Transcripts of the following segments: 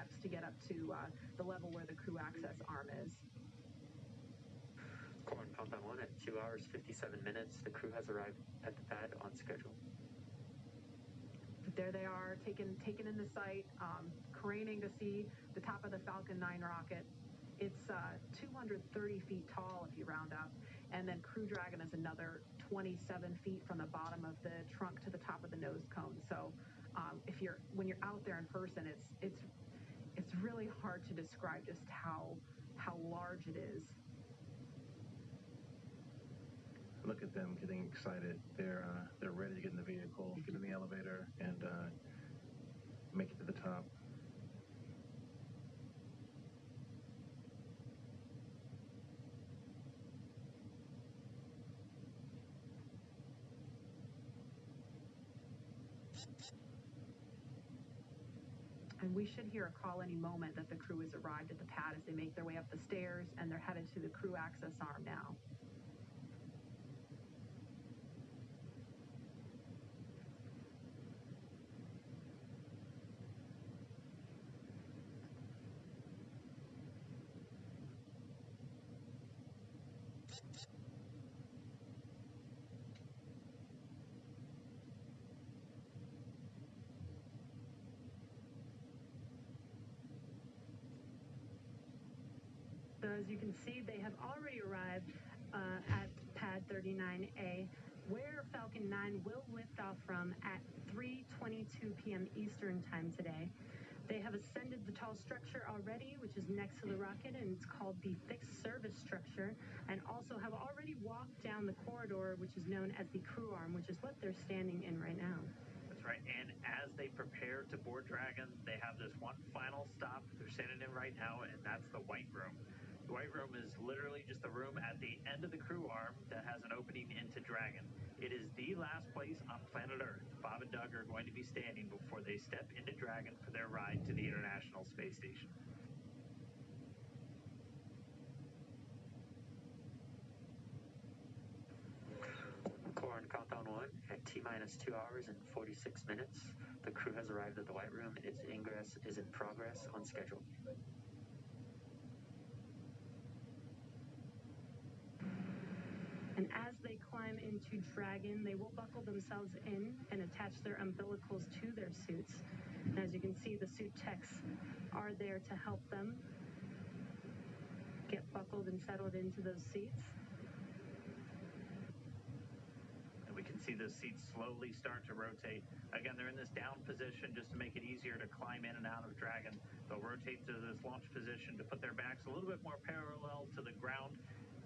steps to get up to the level where the crew access arm is. Core on countdown 1 at 2 hours 57 minutes. The crew has arrived at the pad on schedule. There they are, taken in the sight, craning to see the top of the Falcon 9 rocket. It's 230 feet tall if you round up, and then Crew Dragon is another 27 feet from the bottom of the trunk to the top of the nose cone. So when you're out there in person, it's really hard to describe just how large it is. Look at them getting excited. They're ready to get in the vehicle, get in the elevator, and make it to the top. And we should hear a call any moment that the crew has arrived at the pad as they make their way up the stairs, and they're headed to the crew access arm now. So as you can see, they have already arrived at Pad 39A, where Falcon 9 will lift off from at 3:22 p.m. Eastern Time today. They have ascended the tall structure already, which is next to the rocket, and it's called the fixed service structure, and also have already walked down the corridor, which is known as the crew arm, which is what they're standing in right now. That's right, and as they prepare to board Dragon, they have this one final stop they're standing in right now, and that's the White Room. The White Room is literally just the room at the end of the crew arm that has an opening into Dragon. It is the last place on planet Earth Bob and Doug are going to be standing before they step into Dragon for their ride to the International Space Station. Core on countdown 1 at T-minus 2 hours and 46 minutes. The crew has arrived at the White Room, and its ingress is in progress on schedule. And as they climb into Dragon, they will buckle themselves in and attach their umbilicals to their suits. And as you can see, the suit techs are there to help them get buckled and settled into those seats. And we can see those seats slowly start to rotate. Again, they're in this down position just to make it easier to climb in and out of Dragon. They'll rotate to this launch position to put their backs a little bit more parallel to the ground.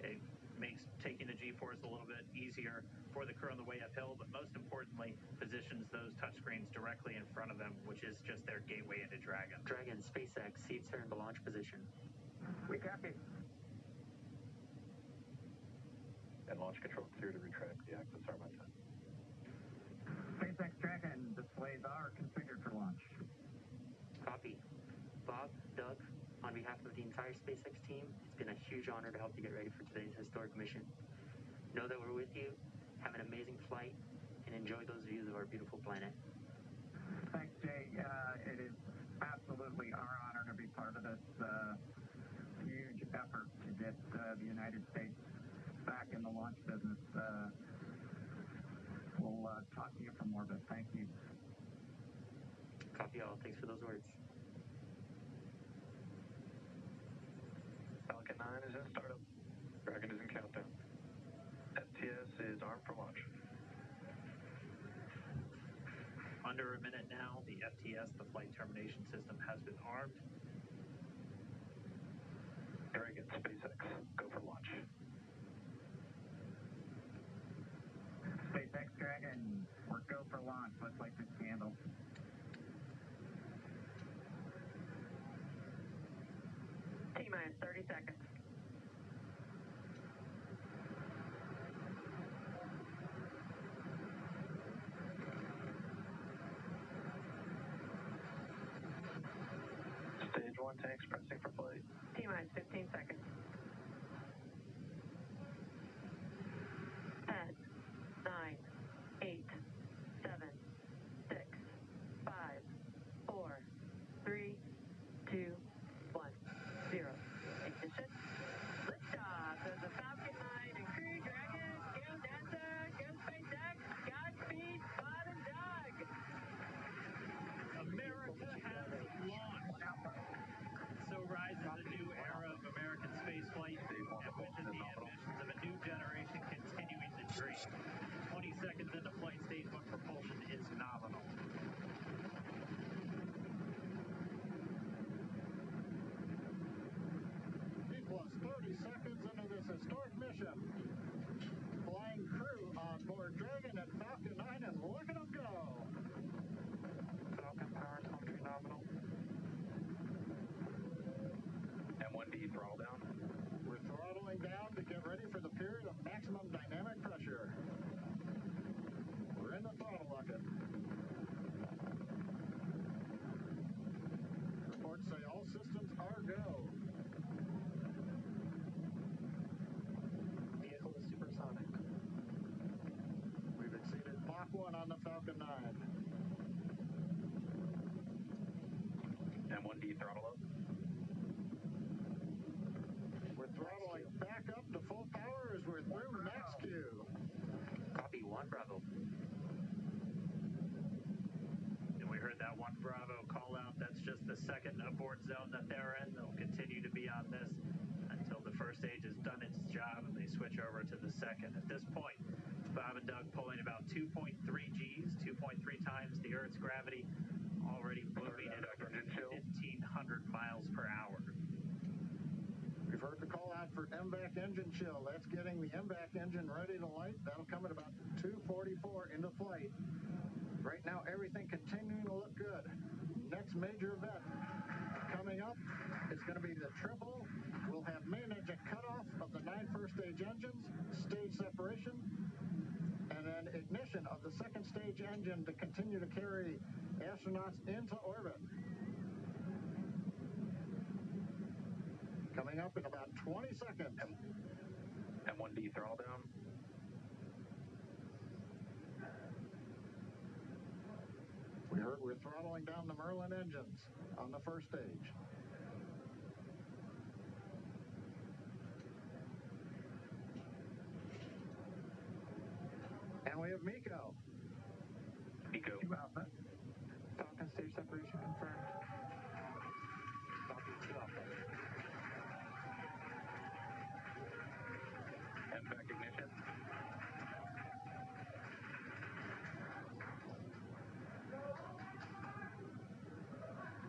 It makes taking the G-force a little bit easier for the crew on the way uphill, but most importantly, positions those touchscreens directly in front of them, which is just their gateway into Dragon. Dragon, SpaceX, seats are in the launch position. We copy. And launch control clear to retract the access arm on time. SpaceX Dragon displays are configured for launch. Copy. Bob, Doug, on behalf of the entire SpaceX team, it's been a huge honor to help you get ready for today's historic mission. Know that we're with you, have an amazing flight, and enjoy those views of our beautiful planet. Thanks, Jay. It is absolutely our honor to be part of this huge effort to get the United States back in the launch business. We'll talk to you from orbit. Thank you. Copy all. Thanks for those words. Falcon 9 is in startup. Dragon is in countdown. FTS is armed for launch. Under a minute now, the FTS, the flight termination system, has been armed. Dragon, SpaceX, go for launch. SpaceX Dragon, we're go for launch. Let's light this candle. T-minus 30 seconds. Stage 1 tanks pressing for flight. T-minus 15 seconds. 10, 9, 8, 7, 6, 5, 4, 3, 2, seconds into this historic mission. Flying crew on board Dragon and Falcon 9, and look at them go. Falcon power telemetry nominal. M1D throttle down. We're throttling down to get ready for the period of maximum dynamic pressure. We're in the throttle bucket. Reports say all systems are go. Vehicle is supersonic. We've exceeded Mach 1 on the Falcon 9. M1D throttle up. We're throttling back up to full power as we're through max Q. Copy 1 Bravo. And we heard that 1 Bravo call out. That's just the second abort zone that they're in. They'll continue to be on this until the first stage has done its job and they switch over to the second. At this point, Bob and Doug pulling about 2.3 Gs, 2.3 times the Earth's gravity, already moving at over 1,500 miles per hour. We've heard the call out for MVAC engine chill. That's getting the MVAC engine ready to light. That'll come at about 2:44 into flight. Right now, everything continuing to look good. Next major event coming up is going to be the triple. We'll have main engine cutoff of the 9 first stage engines, stage separation, and then ignition of the second stage engine to continue to carry astronauts into orbit. Coming up in about 20 seconds. M1D throttle down. We heard we're throttling down the Merlin engines on the first stage. And we have MECO. MECO. 2 Alpha. Falcon stage separation confirmed. Copy 2 Alpha. MVAC ignition.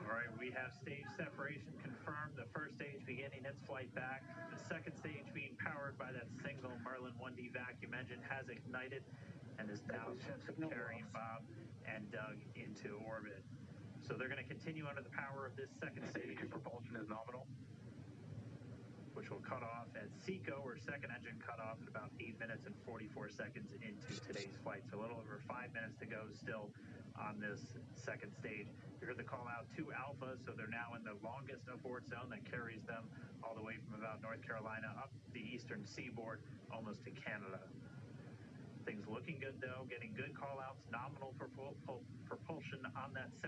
All right, we have stage separation confirmed. The first stage beginning its flight back. The second stage being powered by that single Merlin 1D vacuum engine has ignited and is now carrying Bob and Doug into orbit. So they're going to continue under the power of this second stage. Stage 2 propulsion is nominal. Which will cut off at SECO, or second engine cutoff, at about 8 minutes and 44 seconds into today's flight. So a little over 5 minutes to go still on this second stage. You heard the call out 2 Alpha, so they're now in the longest abort zone that carries them all the way from about North Carolina up the eastern seaboard, almost to Canada. Things looking good, though, getting good call outs, nominal propulsion on that second.